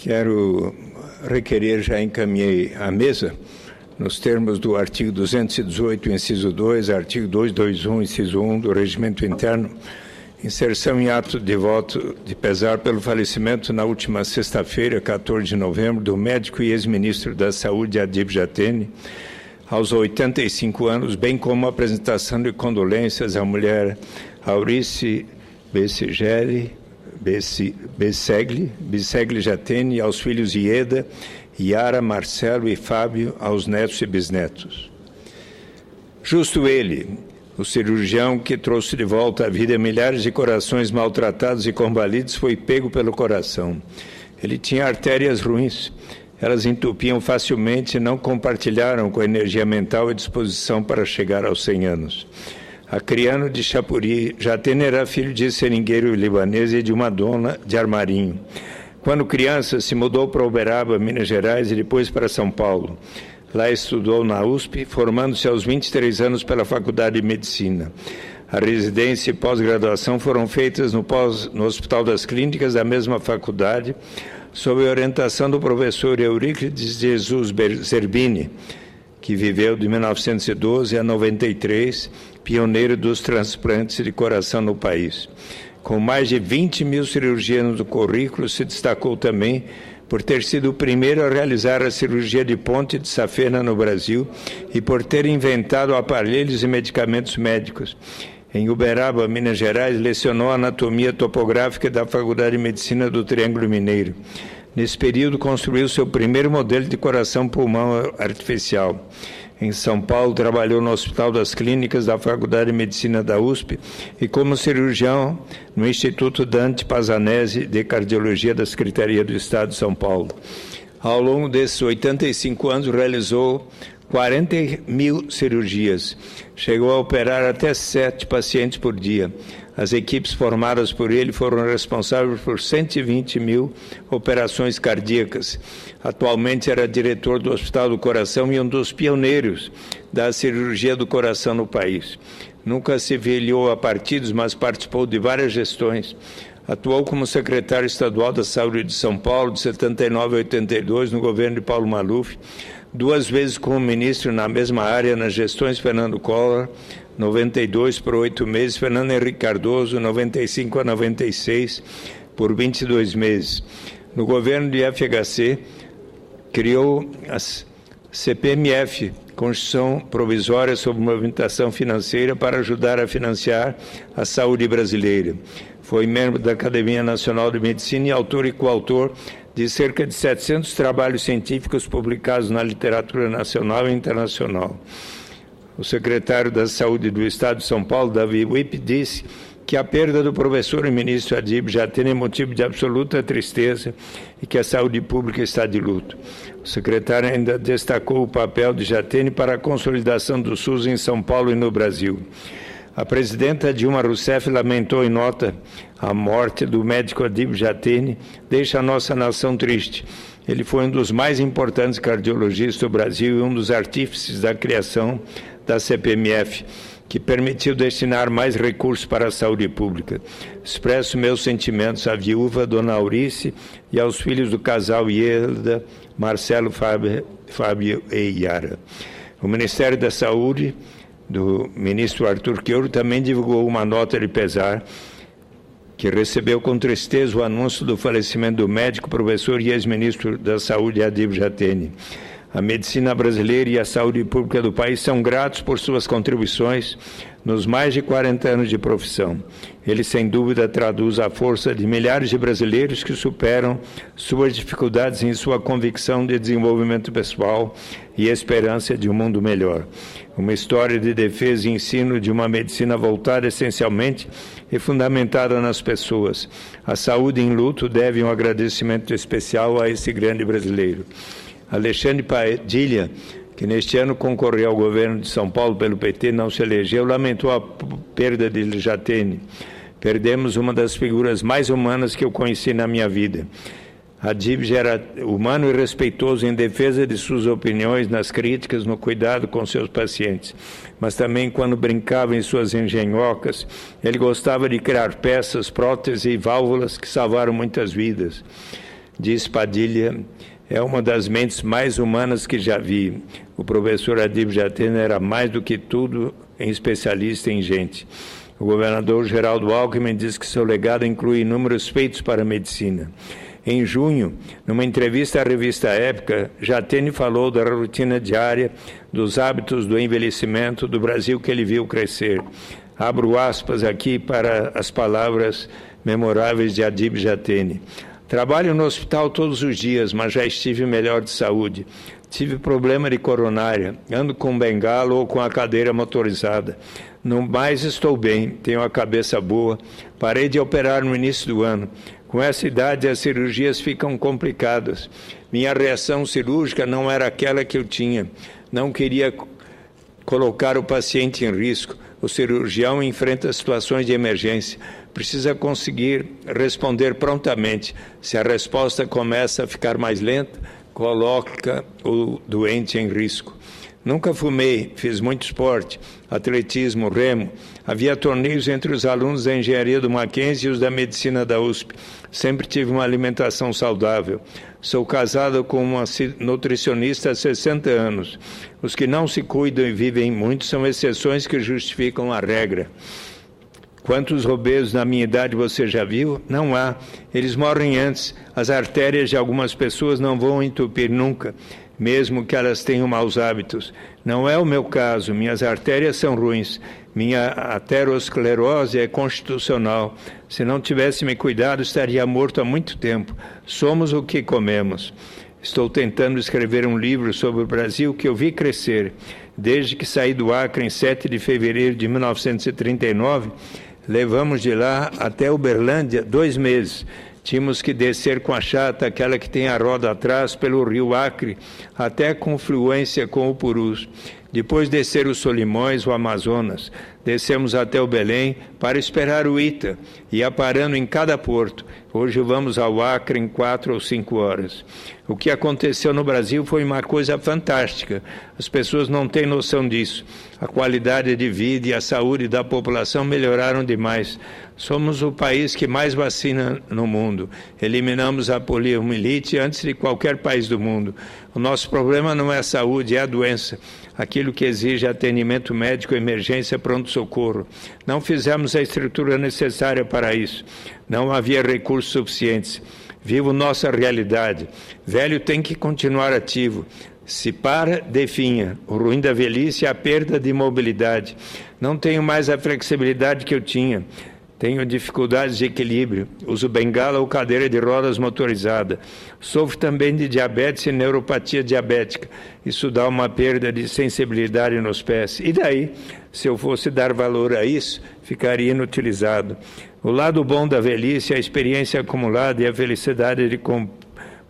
Quero requerer, já encaminhei à mesa, nos termos do artigo 218, inciso 2, artigo 221, inciso 1 do Regimento Interno, inserção em ato de voto de pesar pelo falecimento na última sexta-feira, 14 de novembro, do médico e ex-ministro da Saúde, Adib Jatene, aos 85 anos, bem como a apresentação de condolências à mulher Aurice Bissegli Jatene e aos filhos Ieda, Yara, Marcelo e Fábio, aos netos e bisnetos. Justo ele, o cirurgião que trouxe de volta à vida milhares de corações maltratados e combalidos, foi pego pelo coração. Ele tinha artérias ruins, elas entupiam facilmente e não compartilharam com a energia mental e disposição para chegar aos 100 anos. Acriano de Chapuri, Jatene era filho de seringueiro libanês e de uma dona de armarinho. Quando criança, se mudou para Uberaba, Minas Gerais, e depois para São Paulo. Lá estudou na USP, formando-se aos 23 anos pela Faculdade de Medicina. A residência e pós-graduação foram feitas no Hospital das Clínicas da mesma faculdade, sob a orientação do professor Euríclides Jesus Zerbini, que viveu de 1912 a 93, pioneiro dos transplantes de coração no país. Com mais de 20 mil cirurgias no currículo, se destacou também por ter sido o primeiro a realizar a cirurgia de ponte de safena no Brasil e por ter inventado aparelhos e medicamentos médicos. Em Uberaba, Minas Gerais, lecionou anatomia topográfica da Faculdade de Medicina do Triângulo Mineiro. Nesse período, construiu seu primeiro modelo de coração-pulmão artificial. Em São Paulo, trabalhou no Hospital das Clínicas da Faculdade de Medicina da USP e como cirurgião no Instituto Dante Pazanese de Cardiologia da Secretaria do Estado de São Paulo. Ao longo desses 85 anos, realizou 40 mil cirurgias. Chegou a operar até 7 pacientes por dia. As equipes formadas por ele foram responsáveis por 120 mil operações cardíacas. Atualmente era diretor do Hospital do Coração e um dos pioneiros da cirurgia do coração no país. Nunca se filiou a partidos, mas participou de várias gestões. Atuou como secretário estadual da Saúde de São Paulo, de 79 a 82, no governo de Paulo Maluf, 2 vezes como ministro na mesma área nas gestões Fernando Collor, 92 por 8 meses, Fernando Henrique Cardoso, 95 a 96, por 22 meses. No governo de FHC, criou a CPMF, Constituição Provisória sobre Movimentação Financeira, para ajudar a financiar a saúde brasileira. Foi membro da Academia Nacional de Medicina e autor e coautor de cerca de 700 trabalhos científicos publicados na literatura nacional e internacional. O secretário da Saúde do Estado de São Paulo, Davi Wip, disse que a perda do professor e ministro Adib Jatene é motivo de absoluta tristeza e que a saúde pública está de luto. O secretário ainda destacou o papel de Jatene para a consolidação do SUS em São Paulo e no Brasil. A presidenta Dilma Rousseff lamentou em nota a morte do médico Adib Jatene, deixa a nossa nação triste. Ele foi um dos mais importantes cardiologistas do Brasil e um dos artífices da criação da CPMF, que permitiu destinar mais recursos para a saúde pública. Expresso meus sentimentos à viúva, Dona Aurice, e aos filhos do casal Ieda, Marcelo, Fábio e Yara. O Ministério da Saúde, do ministro Arthur Queiro, também divulgou uma nota de pesar que recebeu com tristeza o anúncio do falecimento do médico, professor e ex-ministro da Saúde, Adib Jatene. A medicina brasileira e a saúde pública do país são gratos por suas contribuições nos mais de 40 anos de profissão. Ele, sem dúvida, traduz a força de milhares de brasileiros que superam suas dificuldades em sua convicção de desenvolvimento pessoal e esperança de um mundo melhor. Uma história de defesa e ensino de uma medicina voltada essencialmente e fundamentada nas pessoas. A saúde em luto deve um agradecimento especial a esse grande brasileiro. Alexandre Padilha, que neste ano concorreu ao governo de São Paulo pelo PT, não se elegeu, lamentou a perda de Jatene. Perdemos uma das figuras mais humanas que eu conheci na minha vida. Adib era humano e respeitoso em defesa de suas opiniões, nas críticas, no cuidado com seus pacientes. Mas também, quando brincava em suas engenhocas, ele gostava de criar peças, próteses e válvulas que salvaram muitas vidas. diz Padilha, é uma das mentes mais humanas que já vi. O professor Adib Jatene era mais do que tudo especialista em gente. O governador Geraldo Alckmin diz que seu legado inclui inúmeros feitos para a medicina. Em junho, numa entrevista à revista Época, Jatene falou da rotina diária, dos hábitos do envelhecimento do Brasil que ele viu crescer. Abro aspas aqui para as palavras memoráveis de Adib Jatene. Trabalho no hospital todos os dias, mas já estive melhor de saúde. Tive problema de coronária, ando com bengala ou com a cadeira motorizada. No mais estou bem, tenho a cabeça boa. Parei de operar no início do ano. Com essa idade, as cirurgias ficam complicadas. Minha reação cirúrgica não era aquela que eu tinha. Não queria colocar o paciente em risco. O cirurgião enfrenta situações de emergência. Precisa conseguir responder prontamente. Se a resposta começa a ficar mais lenta, coloca o doente em risco. Nunca fumei, fiz muito esporte, atletismo, remo. Havia torneios entre os alunos da engenharia do Mackenzie e os da medicina da USP. Sempre tive uma alimentação saudável. Sou casado com uma nutricionista há 60 anos. Os que não se cuidam e vivem muito são exceções que justificam a regra. Quantos obesos na minha idade você já viu? Não há. Eles morrem antes. As artérias de algumas pessoas não vão entupir nunca, mesmo que elas tenham maus hábitos. Não é o meu caso. Minhas artérias são ruins. Minha aterosclerose é constitucional. Se não tivesse me cuidado, estaria morto há muito tempo. Somos o que comemos. Estou tentando escrever um livro sobre o Brasil que eu vi crescer. Desde que saí do Acre em 7 de fevereiro de 1939, levamos de lá até Uberlândia 2 meses. Tínhamos que descer com a chata, aquela que tem a roda atrás, pelo rio Acre, até a confluência com o Purus. Depois descer os Solimões, o Amazonas. Descemos até o Belém para esperar o Ita, ia parando em cada porto. Hoje vamos ao Acre em 4 ou 5 horas. O que aconteceu no Brasil foi uma coisa fantástica. As pessoas não têm noção disso. A qualidade de vida e a saúde da população melhoraram demais. Somos o país que mais vacina no mundo. Eliminamos a poliomielite antes de qualquer país do mundo. O nosso problema não é a saúde, é a doença. Aquilo que exige atendimento médico, emergência, pronto-socorro. Não fizemos a estrutura necessária para isso. Não havia recursos suficientes. Vivo nossa realidade. Velho tem que continuar ativo. Se para, definha. O ruim da velhice é a perda de mobilidade. Não tenho mais a flexibilidade que eu tinha. Tenho dificuldades de equilíbrio. Uso bengala ou cadeira de rodas motorizada. Sofro também de diabetes e neuropatia diabética. Isso dá uma perda de sensibilidade nos pés. E daí, se eu fosse dar valor a isso, ficaria inutilizado. O lado bom da velhice é a experiência acumulada e a felicidade de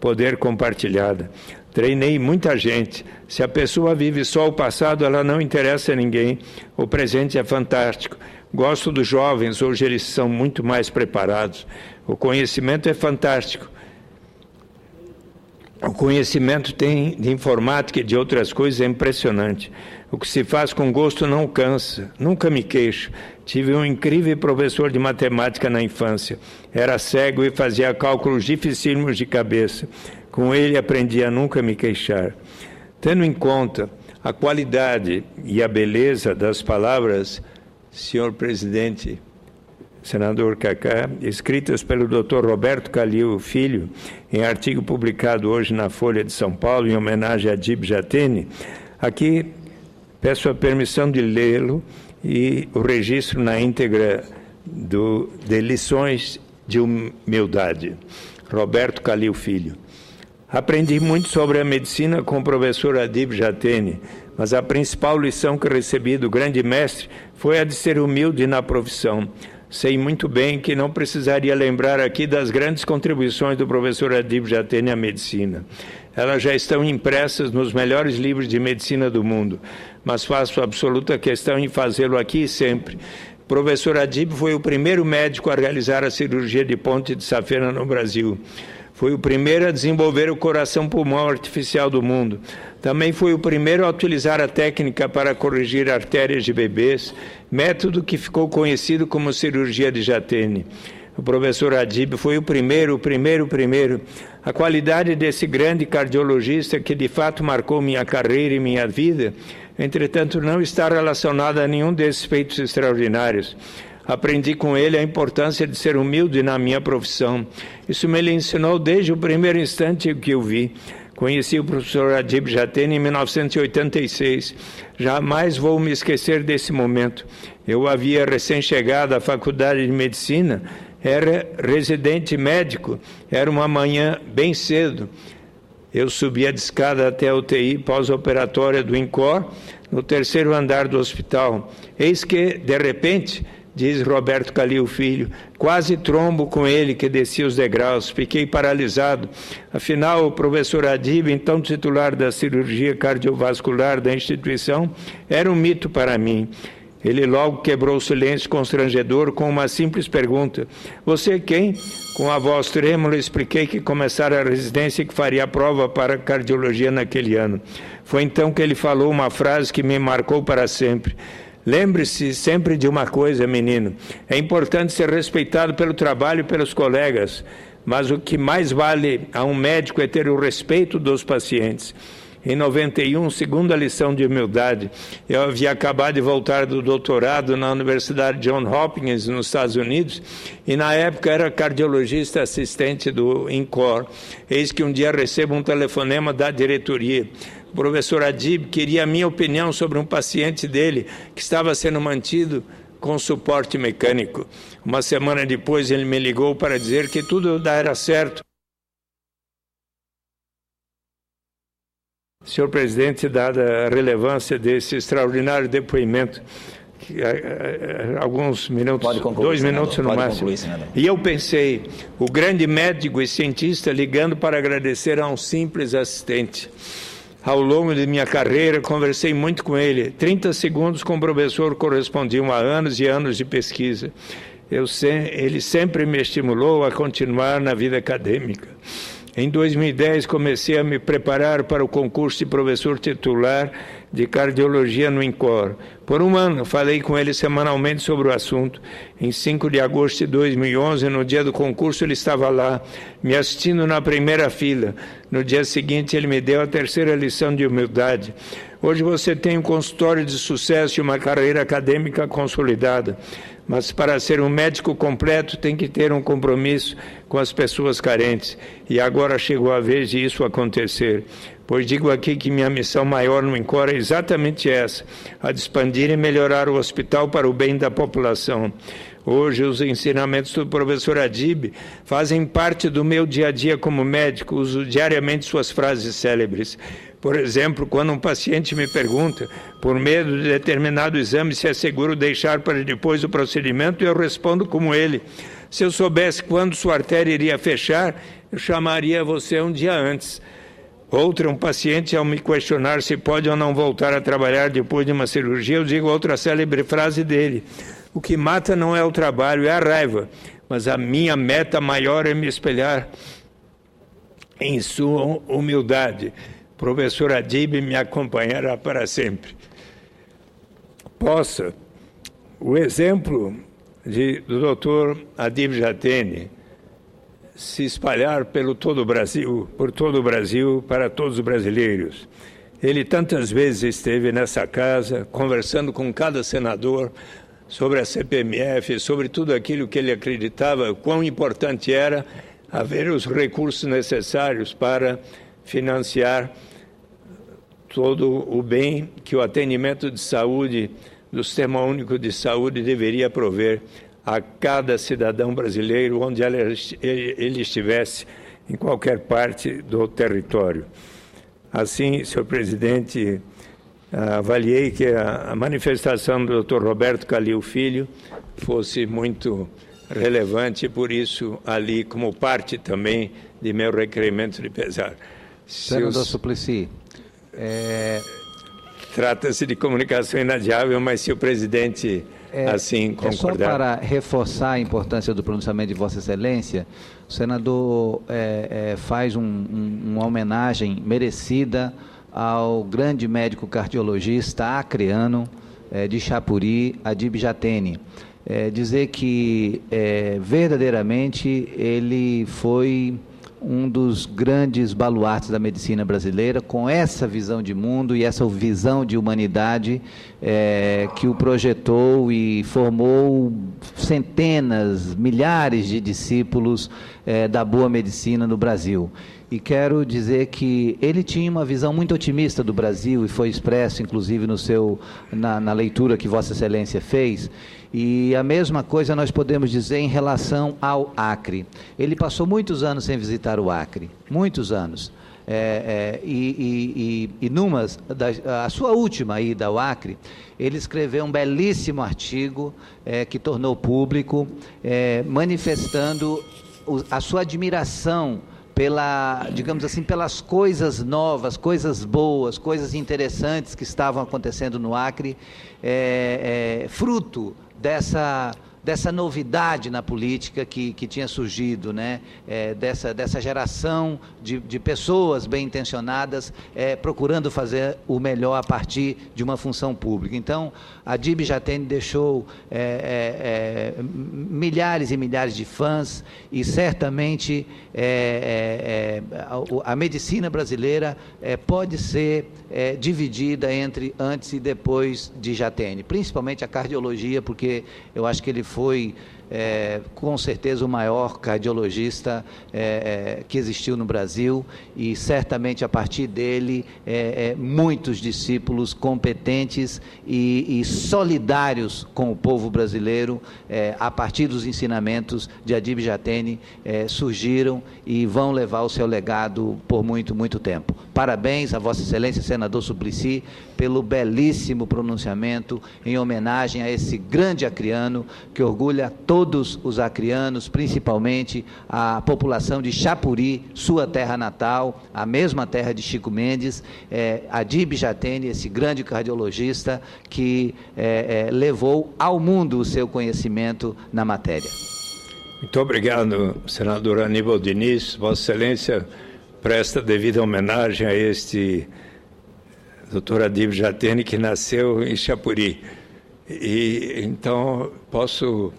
poder compartilhada. Treinei muita gente. Se a pessoa vive só o passado, ela não interessa a ninguém. O presente é fantástico. Gosto dos jovens, hoje eles são muito mais preparados. O conhecimento é fantástico. O conhecimento de informática e de outras coisas é impressionante. O que se faz com gosto não cansa. Nunca me queixo. Tive um incrível professor de matemática na infância. Era cego e fazia cálculos dificílimos de cabeça. Com ele aprendi a nunca me queixar. Tendo em conta a qualidade e a beleza das palavras, senhor presidente, senador Cacá, escritas pelo Dr. Roberto Calil Filho, em artigo publicado hoje na Folha de São Paulo, em homenagem a Adib Jatene, aqui peço a permissão de lê-lo e o registro na íntegra de lições de humildade. Roberto Calil Filho. Aprendi muito sobre a medicina com o professor Adib Jatene, mas a principal lição que recebi do grande mestre foi a de ser humilde na profissão. Sei muito bem que não precisaria lembrar aqui das grandes contribuições do professor Adib Jatene à medicina. Elas já estão impressas nos melhores livros de medicina do mundo, mas faço absoluta questão em fazê-lo aqui e sempre. O professor Adib foi o primeiro médico a realizar a cirurgia de ponte de safena no Brasil. Foi o primeiro a desenvolver o coração-pulmão artificial do mundo. Também foi o primeiro a utilizar a técnica para corrigir artérias de bebês, método que ficou conhecido como cirurgia de Jatene. O professor Adib foi o primeiro. A qualidade desse grande cardiologista que de fato marcou minha carreira e minha vida, entretanto, não está relacionada a nenhum desses feitos extraordinários. Aprendi com ele a importância de ser humilde na minha profissão. Isso me ensinou desde o primeiro instante que o vi. Conheci o professor Adib Jatene em 1986. Jamais vou me esquecer desse momento. Eu havia recém-chegado à faculdade de medicina, era residente médico, era uma manhã bem cedo. Eu subi a escada até a UTI pós-operatória do INCOR, no 3º andar do hospital. Eis que, de repente, diz Roberto Calil Filho, quase trombo com ele que descia os degraus, fiquei paralisado. Afinal, o professor Adib, então titular da cirurgia cardiovascular da instituição, era um mito para mim. Ele logo quebrou o silêncio constrangedor com uma simples pergunta. Você quem? Com a voz trêmula, expliquei que começara a residência e que faria a prova para cardiologia naquele ano. Foi então que ele falou uma frase que me marcou para sempre. Lembre-se sempre de uma coisa, menino. É importante ser respeitado pelo trabalho e pelos colegas, mas o que mais vale a um médico é ter o respeito dos pacientes. Em 91, segunda lição de humildade, eu havia acabado de voltar do doutorado na Universidade Johns Hopkins, nos Estados Unidos, e na época era cardiologista assistente do INCOR. Eis que um dia recebo um telefonema da diretoria. O professor Adib queria a minha opinião sobre um paciente dele que estava sendo mantido com suporte mecânico. Uma semana depois ele me ligou para dizer que tudo era certo. Senhor presidente, dada a relevância desse extraordinário depoimento, alguns minutos, concluir, 2 minutos no máximo. Concluir, e eu pensei, o grande médico e cientista ligando para agradecer a um simples assistente. Ao longo de minha carreira, conversei muito com ele. 30 segundos com o professor correspondiam a anos e anos de pesquisa. Ele sempre me estimulou a continuar na vida acadêmica. Em 2010, comecei a me preparar para o concurso de professor titular de cardiologia no INCOR. Por um ano, falei com ele semanalmente sobre o assunto. Em 5 de agosto de 2011, no dia do concurso, ele estava lá, me assistindo na primeira fila. No dia seguinte, ele me deu a 3ª lição de humildade. Hoje você tem um consultório de sucesso e uma carreira acadêmica consolidada. Mas para ser um médico completo tem que ter um compromisso com as pessoas carentes. E agora chegou a vez de isso acontecer. Pois digo aqui que minha missão maior no INCOR é exatamente essa, a de expandir e melhorar o hospital para o bem da população. Hoje, os ensinamentos do professor Adib fazem parte do meu dia a dia como médico, uso diariamente suas frases célebres. Por exemplo, quando um paciente me pergunta, por medo de determinado exame, se é seguro deixar para depois do procedimento, eu respondo como ele. Se eu soubesse quando sua artéria iria fechar, eu chamaria você um dia antes. Um paciente, ao me questionar se pode ou não voltar a trabalhar depois de uma cirurgia, eu digo outra célebre frase dele. O que mata não é o trabalho, é a raiva, mas a minha meta maior é me espelhar em sua humildade. Professor Adib me acompanhará para sempre. O exemplo do doutor Adib Jatene se espalhar por todo o Brasil, para todos os brasileiros. Ele tantas vezes esteve nessa casa, conversando com cada senador sobre a CPMF, sobre tudo aquilo que ele acreditava, quão importante era haver os recursos necessários para financiar todo o bem que o atendimento de saúde do Sistema Único de Saúde deveria prover a cada cidadão brasileiro, onde ele estivesse, em qualquer parte do território. Assim, senhor presidente, avaliei que a manifestação do Dr. Roberto Calil Filho fosse muito relevante, e por isso ali como parte também de meu requerimento de pesar. Senador Suplicy, trata-se de comunicação inadiável, mas se o presidente assim concordar... Só para reforçar a importância do pronunciamento de Vossa Excelência, o senador faz uma homenagem merecida ao grande médico cardiologista acreano de Chapuri, Adib Jatene. dizer que verdadeiramente ele foi um dos grandes baluartes da medicina brasileira, com essa visão de mundo e essa visão de humanidade que o projetou e formou centenas, milhares de discípulos da boa medicina no Brasil. E quero dizer que ele tinha uma visão muito otimista do Brasil, e foi expresso, inclusive, na leitura que Vossa Excelência fez. E a mesma coisa nós podemos dizer em relação ao Acre. Ele passou muitos anos sem visitar o Acre, muitos anos. A sua última ida ao Acre, ele escreveu um belíssimo artigo que tornou público, manifestando a sua admiração digamos assim, pelas coisas novas, coisas boas, coisas interessantes que estavam acontecendo no Acre, fruto dessa novidade na política que tinha surgido, né? Dessa geração de pessoas bem intencionadas procurando fazer o melhor a partir de uma função pública. Então, a Adib Jatene deixou milhares e milhares de fãs, e certamente a medicina brasileira pode ser dividida entre antes e depois de Jatene, principalmente a cardiologia, porque eu acho que ele foi com certeza o maior cardiologista que existiu no Brasil, e certamente a partir dele muitos discípulos competentes e solidários com o povo brasileiro, a partir dos ensinamentos de Adib Jatene, surgiram e vão levar o seu legado por muito, muito tempo. Parabéns a Vossa Excelência, Senador Suplicy, pelo belíssimo pronunciamento em homenagem a esse grande acriano que orgulha todos os acrianos, principalmente a população de Chapuri, sua terra natal, a mesma terra de Chico Mendes. Adib Jatene, esse grande cardiologista que levou ao mundo o seu conhecimento na matéria. Muito obrigado, senador Aníbal Diniz. Vossa Excelência presta devida homenagem a este Dr. Adib Jatene, que nasceu em Chapuri. E então posso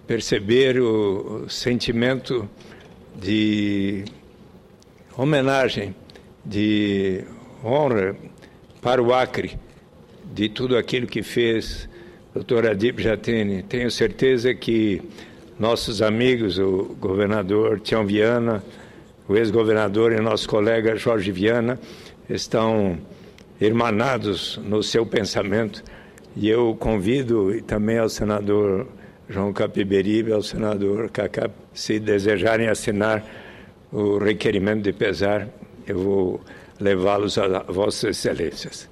perceber o sentimento de homenagem, de honra para o Acre, de tudo aquilo que fez o Dr. Adib Jatene. Tenho certeza que nossos amigos, o governador Tião Viana, o ex-governador e nosso colega Jorge Viana, estão irmanados no seu pensamento, e eu convido também ao senador João Capiberibe e ao senador Cacá, se desejarem assinar o requerimento de pesar, eu vou levá-los a Vossas Excelências.